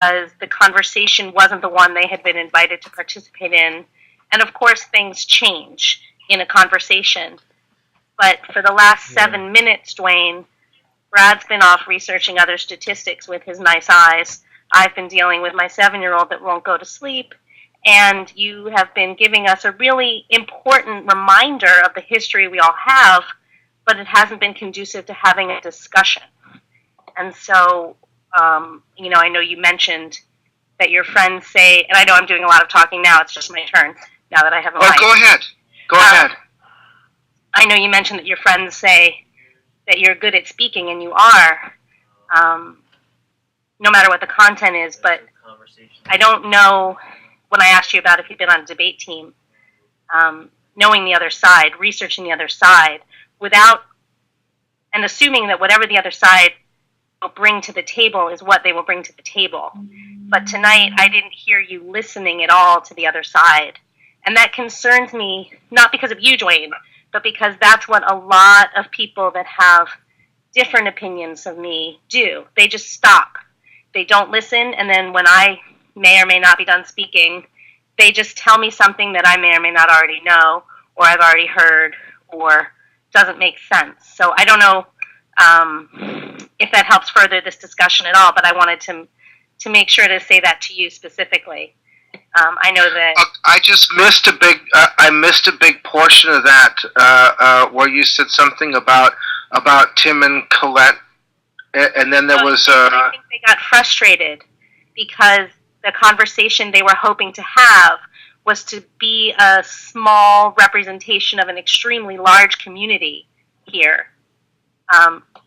because the conversation wasn't the one they had been invited to participate in. And of course, things change in a conversation. But for the last 7 minutes, Dwayne, Brad's been off researching other statistics with his nice eyes. I've been dealing with my 7-year-old that won't go to sleep. And you have been giving us a really important reminder of the history we all have, but it hasn't been conducive to having a discussion. And so, I know you mentioned that your friends say, and I know I'm doing a lot of talking now, it's just my turn now that I have a mic. Go ahead. Go ahead. I know you mentioned that your friends say that you're good at speaking, and you are, no matter what the content is, but I don't know, when I asked you about if you've been on a debate team, knowing the other side, researching the other side, and assuming that whatever the other side will bring to the table is what they will bring to the table. But tonight, I didn't hear you listening at all to the other side. And that concerns me, not because of you, Dwayne, but because that's what a lot of people that have different opinions of me do. They just stop. They don't listen, and then when I may or may not be done speaking, they just tell me something that I may or may not already know, or I've already heard, or doesn't make sense. So I don't know if that helps further this discussion at all, but I wanted to make sure to say that to you specifically. I know that I just missed I missed a big portion of that where you said something about Tim and Colette, and then there was. I think they got frustrated because the conversation they were hoping to have was to be a small representation of an extremely large community here,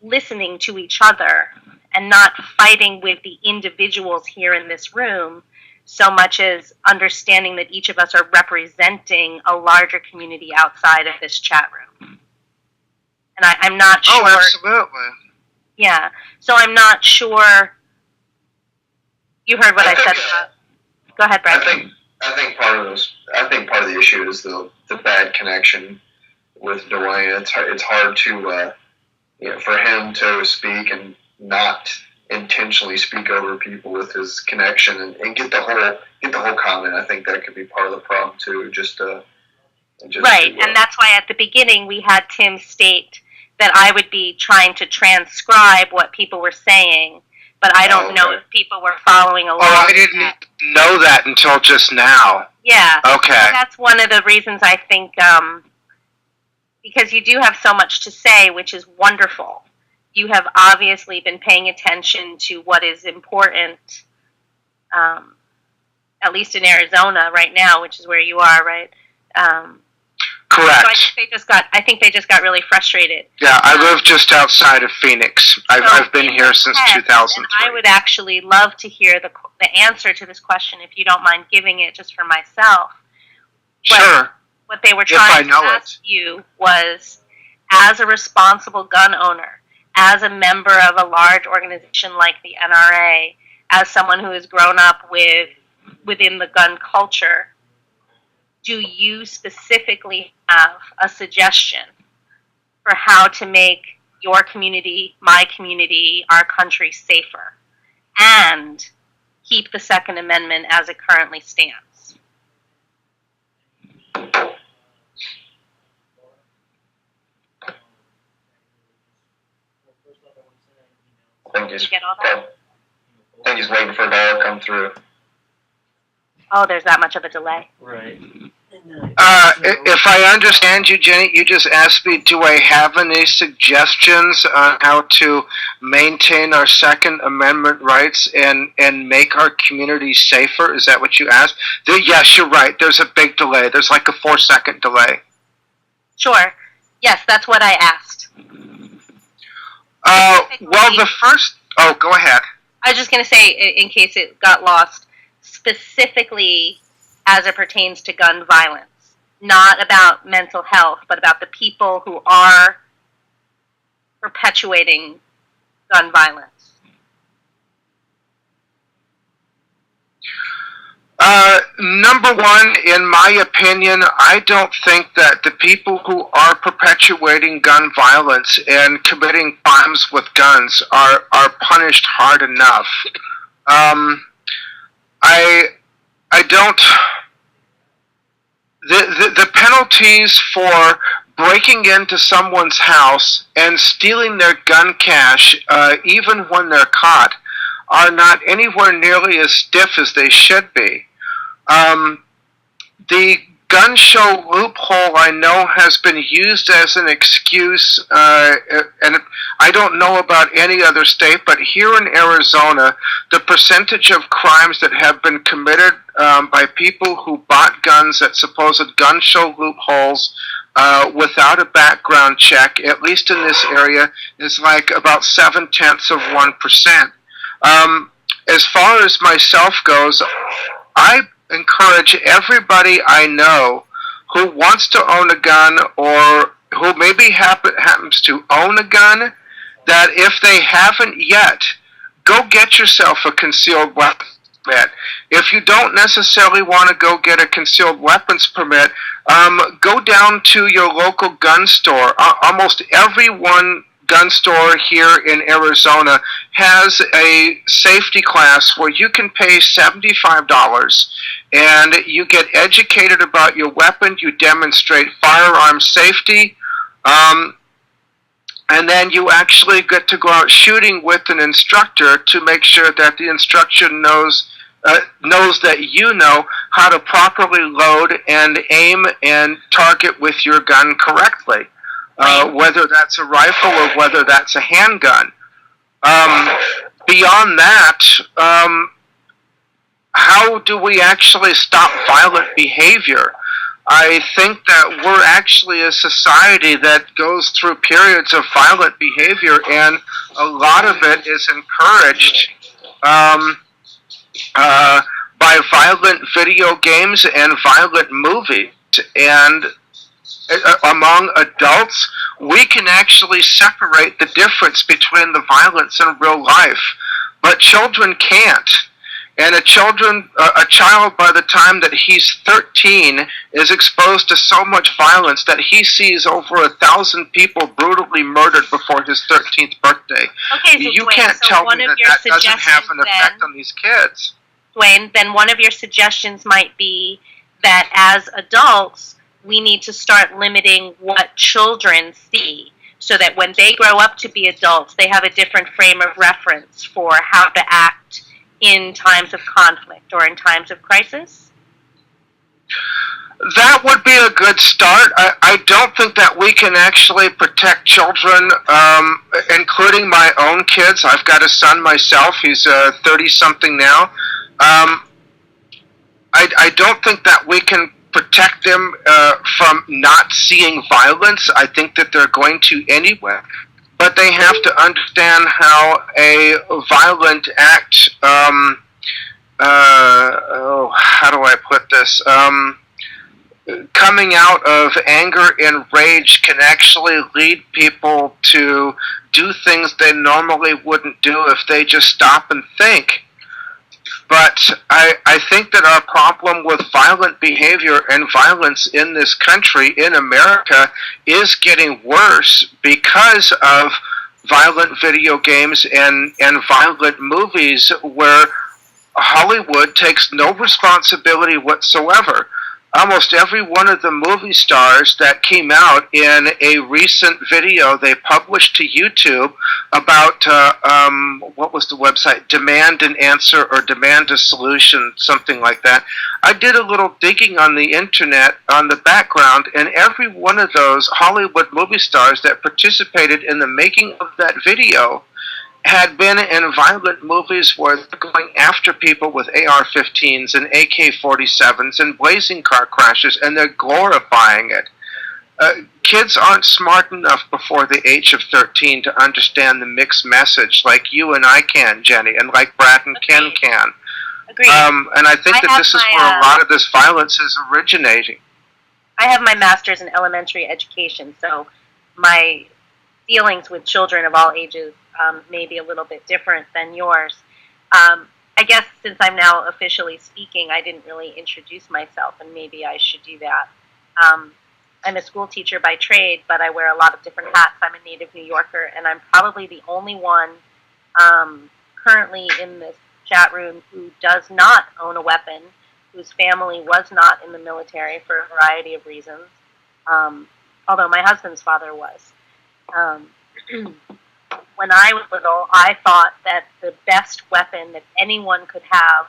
listening to each other and not fighting with the individuals here in this room, so much as understanding that each of us are representing a larger community outside of this chat room. And I'm not sure. Oh, absolutely. Yeah. So I'm not sure. You heard what I said about. Go ahead, Brad. I think part of the issue is the bad connection with Dwayne. It's hard to for him to speak and not intentionally speak over people with his connection and get the whole comment. I think that could be part of the problem too. Right, and that's why at the beginning we had Tim state that I would be trying to transcribe what people were saying, but I don't know if people were following along. Oh, I didn't know that until just now. Yeah. Okay. So that's one of the reasons I think, because you do have so much to say, which is wonderful. You have obviously been paying attention to what is important, at least in Arizona right now, which is where you are, right? Correct. So I think they just got really frustrated. Yeah, I live just outside of Phoenix. I've been here since 2003. And I would actually love to hear the answer to this question, if you don't mind giving it just for myself. Sure. What they were trying to ask you was, as a responsible gun owner, as a member of a large organization like the NRA, as someone who has grown up within the gun culture, do you specifically have a suggestion for how to make your community, my community, our country safer, and keep the Second Amendment as it currently stands? Did you get all that? I think he's waiting for it to come through. Oh, there's that much of a delay. Right. If I understand you, Jenny, you just asked me, do I have any suggestions on how to maintain our Second Amendment rights and make our community safer? Is that what you asked? Yes, you're right. There's a big delay. There's like a 4-second delay. Sure. Yes, that's what I asked. Well, the first... Oh, go ahead. I was just going to say, in case it got lost, specifically as it pertains to gun violence, not about mental health, but about the people who are perpetuating gun violence. Number one, in my opinion, I don't think that the people who are perpetuating gun violence and committing crimes with guns are punished hard enough. don't. The penalties for breaking into someone's house and stealing their gun cache, even when they're caught, are not anywhere nearly as stiff as they should be. The gun show loophole, I know, has been used as an excuse, and I don't know about any other state, but here in Arizona, the percentage of crimes that have been committed by people who bought guns at supposed gun show loopholes without a background check, at least in this area, is like about 0.7%. As far as myself goes, I encourage everybody I know who wants to own a gun or who maybe happens to own a gun, that if they haven't yet, go get yourself a concealed weapons permit. If you don't necessarily want to go get a concealed weapons permit, go down to your local gun store. Almost every one gun store here in Arizona has a safety class where you can pay $75 and you get educated about your weapon, you demonstrate firearm safety, and then you actually get to go out shooting with an instructor to make sure that the instructor knows that you know how to properly load and aim and target with your gun correctly. Whether that's a rifle or whether that's a handgun. Beyond that, how do we actually stop violent behavior? I think that we're actually a society that goes through periods of violent behavior, and a lot of it is encouraged by violent video games and violent movies. And among adults, we can actually separate the difference between the violence in real life, but children can't. And a child by the time that he's 13 is exposed to so much violence that he sees over 1,000 people brutally murdered before his 13th birthday. Okay, so you can't tell me that doesn't have an effect on these kids. Dwayne, then one of your suggestions might be that as adults, we need to start limiting what children see so that when they grow up to be adults, they have a different frame of reference for how to act in times of conflict or in times of crisis? That would be a good start. I don't think that we can actually protect children, including my own kids. I've got a son myself. He's 30-something now. I don't think that we can protect them from not seeing violence. I think that they're going to anyway. But they have to understand how a violent act, how do I put this? Coming out of anger and rage can actually lead people to do things they normally wouldn't do if they just stop and think. But I think that our problem with violent behavior and violence in this country, in America, is getting worse because of violent video games and violent movies where Hollywood takes no responsibility whatsoever. Almost every one of the movie stars that came out in a recent video they published to YouTube about, what was the website? Demand an Answer or Demand a Solution, something like that. I did a little digging on the internet on the background, and every one of those Hollywood movie stars that participated in the making of that video had been in violent movies where they're going after people with AR-15s and AK-47s and blazing car crashes, and they're glorifying it. Kids aren't smart enough before the age of 13 to understand the mixed message like you and I can, Jenny, and like Brad and Ken can. Agreed. And I think that this is where a lot of this violence is originating. I have my master's in elementary education, so my dealings with children of all ages may be a little bit different than yours. I guess since I'm now officially speaking, I didn't really introduce myself, and maybe I should do that. I'm a school teacher by trade, but I wear a lot of different hats. I'm a native New Yorker, and I'm probably the only one currently in this chat room who does not own a weapon, whose family was not in the military for a variety of reasons, although my husband's father was. When I was little, I thought that the best weapon that anyone could have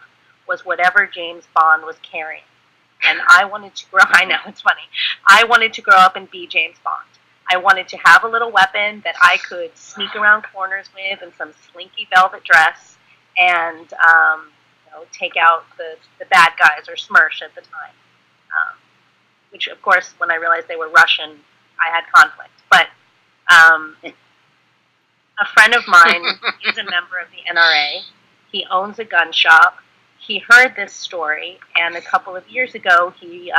was whatever James Bond was carrying. And I wanted to grow, I know, it's funny. I wanted to grow up and be James Bond. I wanted to have a little weapon that I could sneak around corners with in some slinky velvet dress and take out the bad guys, or Smersh at the time. Which, of course, when I realized they were Russian, I had conflict. But a friend of mine is a member of the NRA. He owns a gun shop. He heard this story, and a couple of years ago, he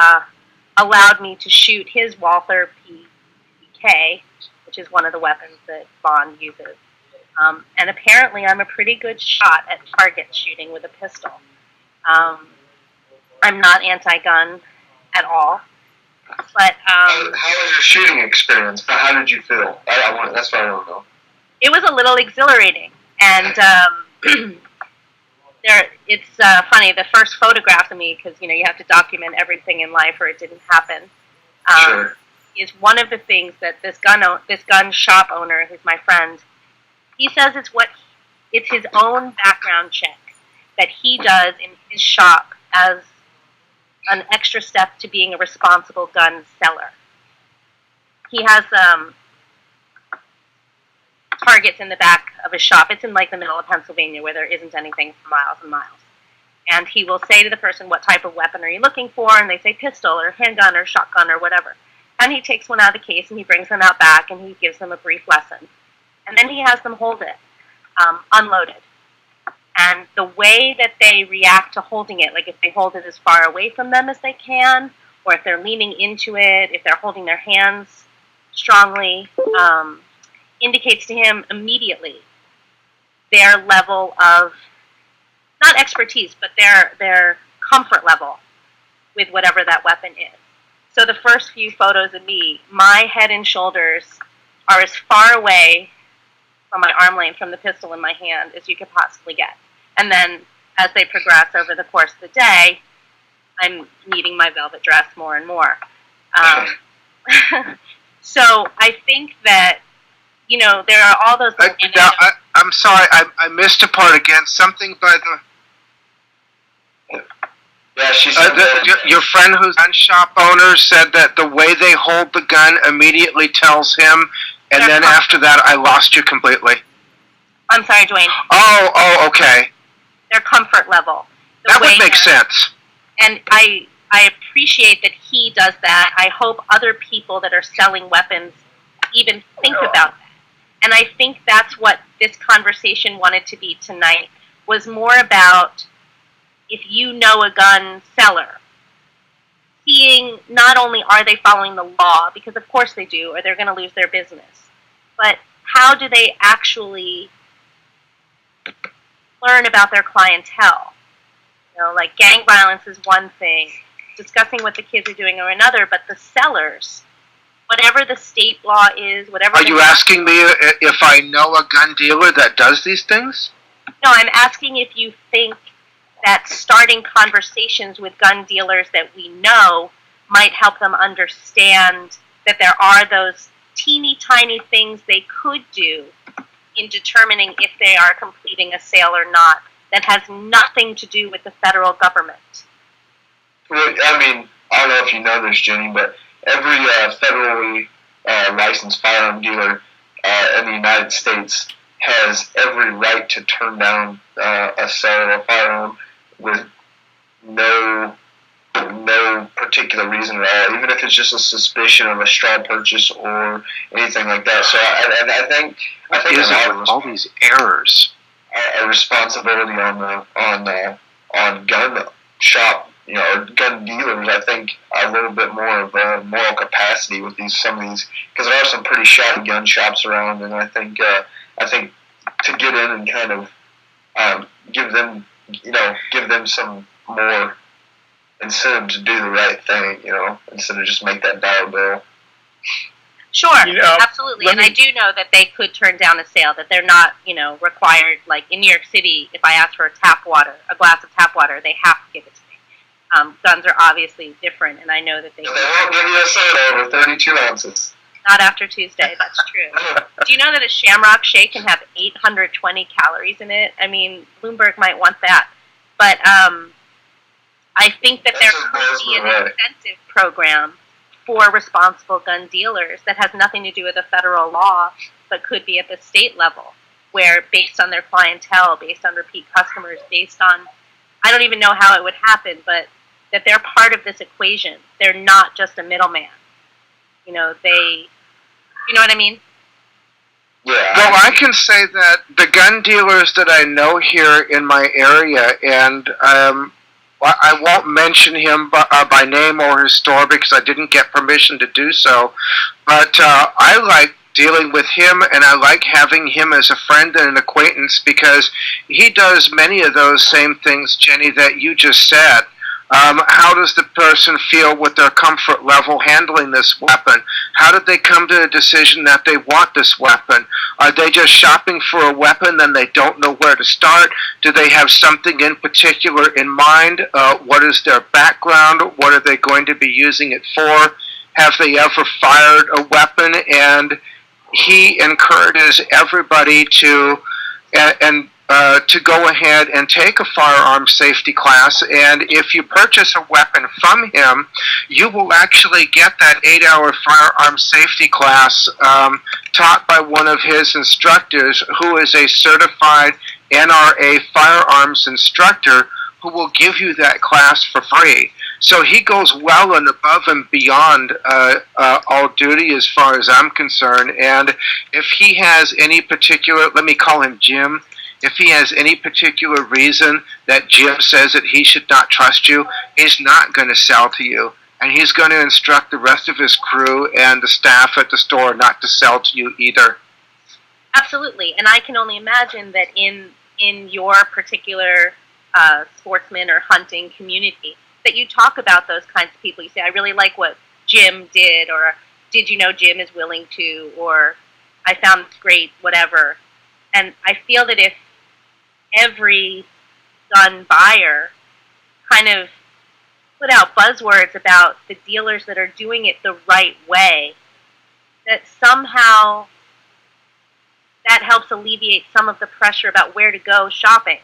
allowed me to shoot his Walther PK, which is one of the weapons that Bond uses. And apparently, I'm a pretty good shot at target shooting with a pistol. I'm not anti-gun at all. But how was your shooting experience? How did you feel? That's what I want to know. It was a little exhilarating, and it's funny. The first photograph of me, because you have to document everything in life, or it didn't happen. Sure. Is one of the things that this gun shop owner, who's my friend, he says it's his own background check that he does in his shop as an extra step to being a responsible gun seller. He has targets in the back of his shop. It's in like the middle of Pennsylvania where there isn't anything for miles and miles. And he will say to the person, what type of weapon are you looking for? And they say pistol or handgun or shotgun or whatever. And he takes one out of the case and he brings them out back and he gives them a brief lesson. And then he has them hold it, unloaded. And the way that they react to holding it, like if they hold it as far away from them as they can, or if they're leaning into it, if they're holding their hands strongly, indicates to him immediately their level of, not expertise, but their comfort level with whatever that weapon is. So the first few photos of me, my head and shoulders are as far away from my arm length from the pistol in my hand as you could possibly get. And then as they progress over the course of the day, I'm needing my velvet dress more and more. So I think that, there are all those... I'm sorry, I missed a part again. Something by the... Yeah, she said your friend who's gun shop owner said that the way they hold the gun immediately tells him, and then after that I lost you completely. I'm sorry, Dwayne. Oh, okay. Their comfort level. That would make sense. And I appreciate that he does that. I hope other people that are selling weapons even think about that. And I think that's what this conversation wanted to be tonight, was more about, if you know a gun seller, seeing not only are they following the law, because of course they do, or they're going to lose their business, but how do they actually learn about their clientele? Like gang violence is one thing, discussing what the kids are doing are another, but the sellers, whatever the state law is, whatever... Are you asking me if I know a gun dealer that does these things? No, I'm asking if you think that starting conversations with gun dealers that we know might help them understand that there are those teeny tiny things they could do in determining if they are completing a sale or not, that has nothing to do with the federal government. Well, I don't know if you know this, Jenny, but every federally licensed firearm dealer in the United States has every right to turn down a sale of a firearm with no particular reason at all, even if it's just a suspicion of a straw purchase or anything like that. So I think all these errors, a responsibility on gun shop, or gun dealers. I think a little bit more of a moral capacity with some of these, because there are some pretty shoddy gun shops around, and I think to get in and kind of give them some more incentive to do the right thing, instead of just make that dollar bill. Sure, absolutely. And I do know that they could turn down a sale, that they're not, required, like in New York City, if I ask for a glass of tap water, they have to give it to me. Guns are obviously different, and I know that they won't give you a soda over 32 ounces. Not after Tuesday, that's true. Do you know that a Shamrock Shake can have 820 calories in it? I mean, Bloomberg might want that. But I think that there could be an incentive program for responsible gun dealers that has nothing to do with a federal law, but could be at the state level, where based on their clientele, based on repeat customers, based on, I don't even know how it would happen, but that they're part of this equation. They're not just a middleman. You know what I mean? Yeah. Well, I can say that the gun dealers that I know here in my area, and I won't mention him by name or his store because I didn't get permission to do so, but I like dealing with him, and I like having him as a friend and an acquaintance because he does many of those same things, Jenny, that you just said. How does the person feel with their comfort level handling this weapon? How did they come to the decision that they want this weapon? Are they just shopping for a weapon and they don't know where to start? Do they have something in particular in mind? What is their background? What are they going to be using it for? Have they ever fired a weapon? And he encourages everybody to go ahead and take a firearm safety class, and if you purchase a weapon from him, you will actually get that 8-hour firearm safety class taught by one of his instructors who is a certified NRA firearms instructor who will give you that class for free. So he goes well and above and beyond all duty as far as I'm concerned, and if he has any particular, let me call him Jim, if he has any particular reason that Jim says that he should not trust you, he's not going to sell to you. And he's going to instruct the rest of his crew and the staff at the store not to sell to you either. Absolutely. And I can only imagine that in your particular sportsman or hunting community, that you talk about those kinds of people. You say, I really like what Jim did, or did you know Jim is willing to, or I found this great, whatever. And I feel that if every gun buyer kind of put out buzzwords about the dealers that are doing it the right way, that somehow that helps alleviate some of the pressure about where to go shopping.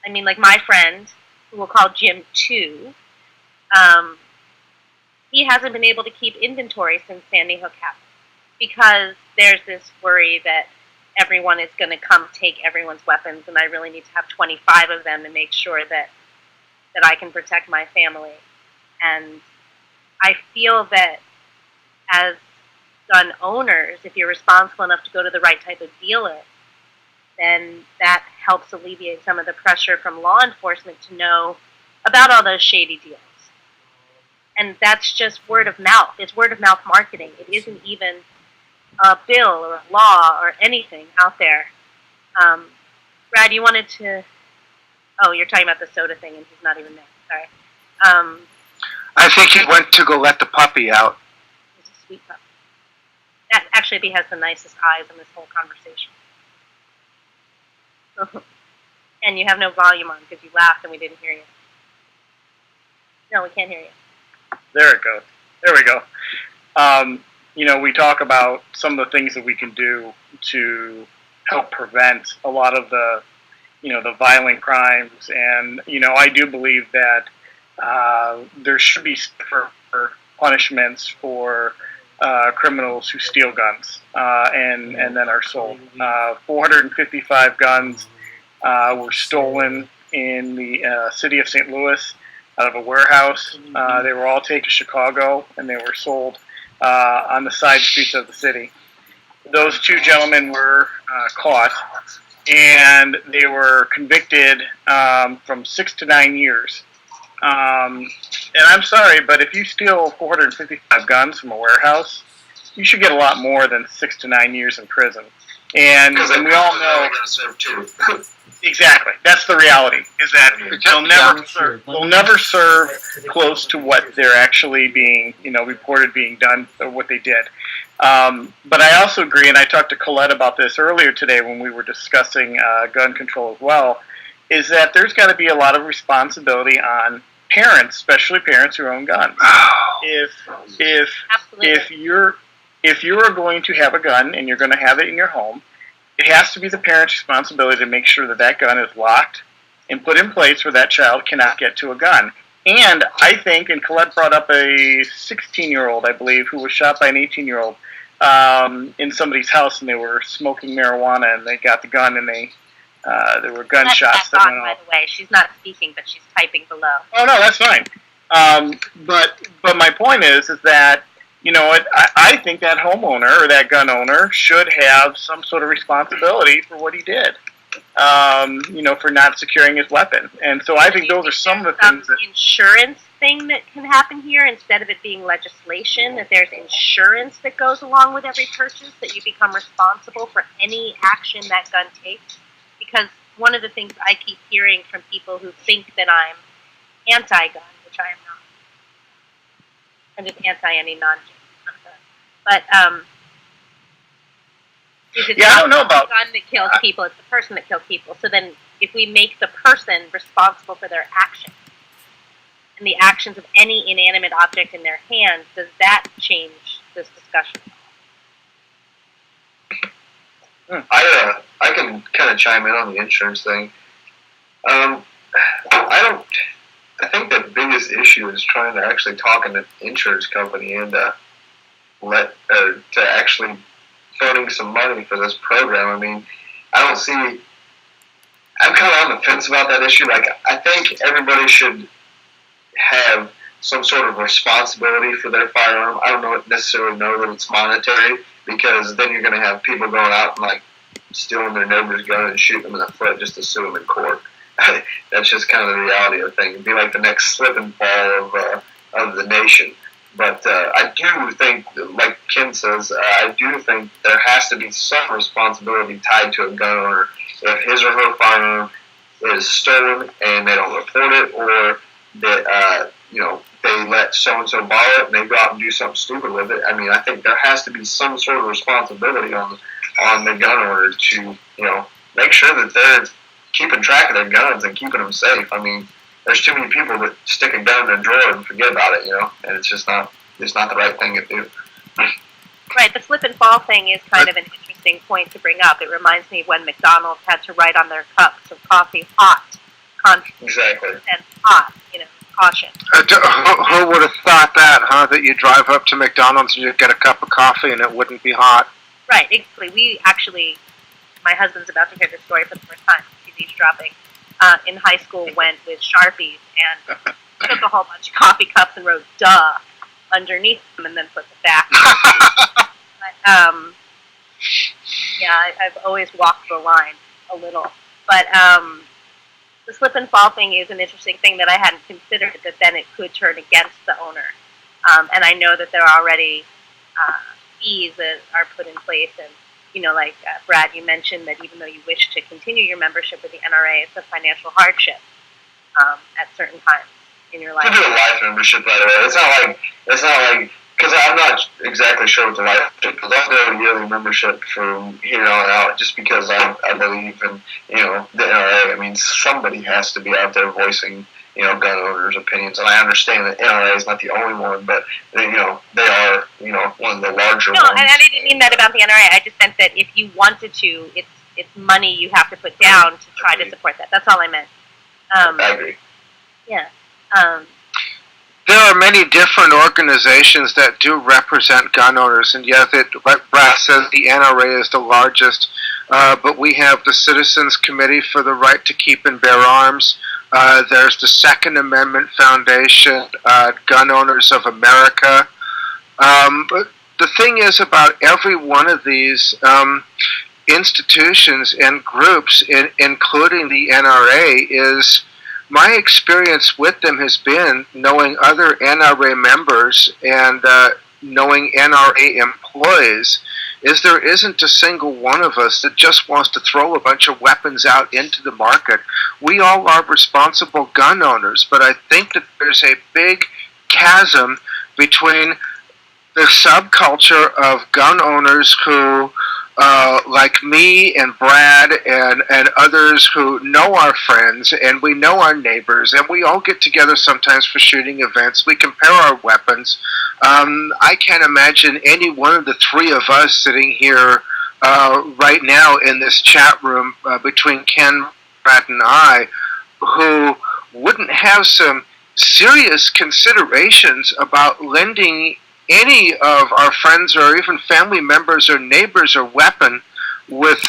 I mean, like my friend, who we'll call Jim 2, he hasn't been able to keep inventory since Sandy Hook happened because there's this worry that everyone is going to come take everyone's weapons, and I really need to have 25 of them to make sure that I can protect my family. And I feel that as gun owners, if you're responsible enough to go to the right type of dealer, then that helps alleviate some of the pressure from law enforcement to know about all those shady deals. And that's just word of mouth. It's word of mouth marketing. It isn't even a bill or a law or anything out there. Brad, you wanted to... Oh, you're talking about the soda thing, and he's not even there. Sorry. I think he went to go let the puppy out. He's a sweet puppy. Actually, he has the nicest eyes in this whole conversation. And you have no volume on because you laughed and we didn't hear you. No, we can't hear you. There it goes. There we go. We talk about some of the things that we can do to help prevent a lot of the violent crimes. And, I do believe that there should be punishments for criminals who steal guns and then are sold. 455 guns were stolen in the city of St. Louis out of a warehouse. They were all taken to Chicago, and they were sold on the side streets of the city. Those two gentlemen were caught, and they were convicted from 6 to 9 years. And I'm sorry, but if you steal 455 guns from a warehouse, you should get a lot more than 6 to 9 years in prison. And we all know... Exactly. That's the reality, is that they'll never serve close to what they're actually being, reported being done, or what they did. But I also agree, and I talked to Colette about this earlier today when we were discussing gun control as well, is that there's got to be a lot of responsibility on parents, especially parents who own guns. If you're going to have a gun and you're going to have it in your home, it has to be the parent's responsibility to make sure that that gun is locked and put in place where that child cannot get to a gun. And I think, and Colette brought up a 16-year-old, I believe, who was shot by an 18-year-old in somebody's house, and they were smoking marijuana, and they got the gun, and there were gunshots that went off. By the way, she's not speaking, but she's typing below. Oh no, that's fine. But my point is that I think that homeowner or that gun owner should have some sort of responsibility for what he did. For not securing his weapon. And so I think those are some of the things that... insurance thing that can happen here, instead of it being legislation, that there's insurance that goes along with every purchase, that you become responsible for any action that gun takes. Because one of the things I keep hearing from people who think that I'm anti-gun, which I am not. I'm just anti any non-gun. But, it's I don't know about the gun that kills people, it's the person that kills people. So then if we make the person responsible for their actions and the actions of any inanimate object in their hands, does that change this discussion? I can kind of chime in on the insurance thing. I think the biggest issue is trying to actually talk an insurance company and to actually funding some money for this program. I mean, I'm kind of on the fence about that issue. Like, I think everybody should have some sort of responsibility for their firearm. I don't necessarily know that it's monetary, because then you're going to have people going out and, like, stealing their neighbor's gun and shooting them in the foot just to sue them in court. That's just kind of the reality of the thing. It'd be like the next slip and fall of the nation. But I do think, like Ken says, I do think there has to be some responsibility tied to a gun owner. If his or her firearm is stolen and they don't report it, or that they let so-and-so borrow it and they go out and do something stupid with it, I mean, I think there has to be some sort of responsibility on the gun owner to, make sure that they're keeping track of their guns and keeping them safe. I mean, there's too many people that stick a gun in a drawer and forget about it, and it's just not the right thing to do. Right, the slip and fall thing is kind of an interesting point to bring up. It reminds me of when McDonald's had to write on their cups of coffee, hot. Exactly. And hot, caution. Who would have thought that, huh? That you drive up to McDonald's and you get a cup of coffee and it wouldn't be hot? Right, exactly. My husband's about to hear this story for the first time. He's eavesdropping. In high school, went with Sharpies and took a whole bunch of coffee cups and wrote "duh" underneath them, and then put them back. But, I've always walked the line a little. But the slip and fall thing is an interesting thing that I hadn't considered, that then it could turn against the owner. And I know that there are already fees that are put in place, and like Brad, you mentioned that even though you wish to continue your membership with the NRA, it's a financial hardship at certain times in your life. You do a life membership, by the way. It's not like because I'm not exactly sure what the life membership. Because I'll do a yearly membership from here on out, just because I believe in the NRA. I mean, somebody has to be out there voicing gun owners' opinions, and I understand that NRA is not the only one, but they are one of the larger ones. No, and I didn't mean that about the NRA. I just meant that if you wanted to, it's money you have to put down to try to support that. That's all I meant. I agree. Yeah. There are many different organizations that do represent gun owners, and yes, like Brad says, the NRA is the largest, but we have the Citizens Committee for the Right to Keep and Bear Arms. There's the Second Amendment Foundation, Gun Owners of America. But the thing is about every one of these institutions and groups, including the NRA, is my experience with them has been knowing other NRA members and knowing NRA employees, is there isn't a single one of us that just wants to throw a bunch of weapons out into the market. We all are responsible gun owners, but I think that there's a big chasm between the subculture of gun owners who like me and Brad and others who know our friends and we know our neighbors, and we all get together sometimes for shooting events. We compare our weapons. I can't imagine any one of the three of us sitting here right now in this chat room between Ken, Brad, and I who wouldn't have some serious considerations about lending any of our friends or even family members or neighbors a weapon with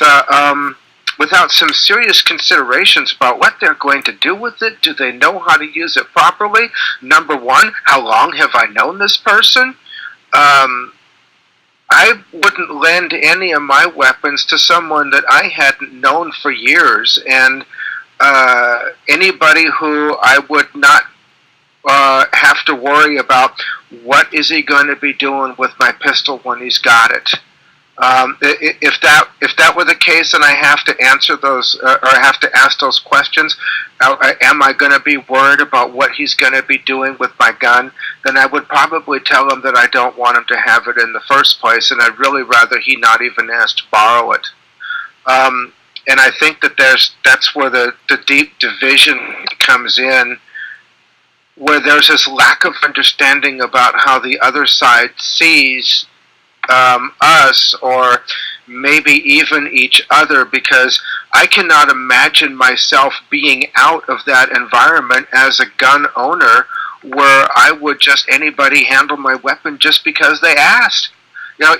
without some serious considerations about what they're going to do with it. Do they know how to use it properly? Number one, how long have I known this person? I wouldn't lend any of my weapons to someone that I hadn't known for years, and anybody who I would not have to worry about what is he going to be doing with my pistol when he's got it. If that were the case, and I have to answer those or I have to ask those questions, am I going to be worried about what he's going to be doing with my gun? Then I would probably tell him that I don't want him to have it in the first place, and I'd really rather he not even ask to borrow it. And I think that that's where the deep division comes in, where there's this lack of understanding about how the other side sees us, or maybe even each other, because I cannot imagine myself being out of that environment as a gun owner where I would just anybody handle my weapon just because they asked.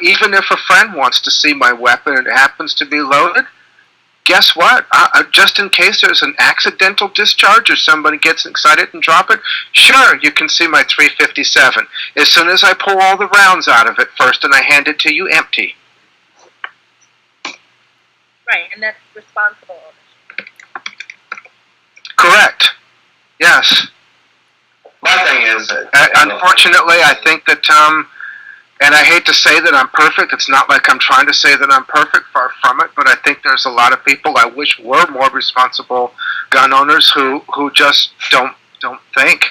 Even if a friend wants to see my weapon and it happens to be loaded, guess what? Just in case there's an accidental discharge or somebody gets excited and drop it, sure, you can see my 357. As soon as I pull all the rounds out of it first and I hand it to you empty. Right, and that's responsible ownership. Correct. Yes. My thing is that unfortunately, I think that and I hate to say that I'm perfect. It's not like I'm trying to say that I'm perfect, far from it, but I think there's a lot of people I wish were more responsible gun owners who just don't think.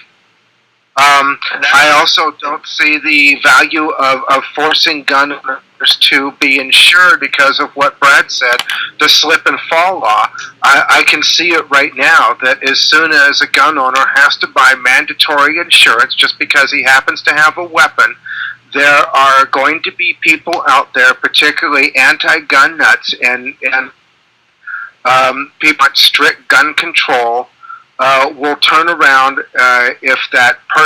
I also don't see the value of forcing gun owners to be insured because of what Brad said, the slip and fall law. I can see it right now that as soon as a gun owner has to buy mandatory insurance just because he happens to have a weapon, there are going to be people out there, particularly anti-gun nuts and people with strict gun control, will turn around if that person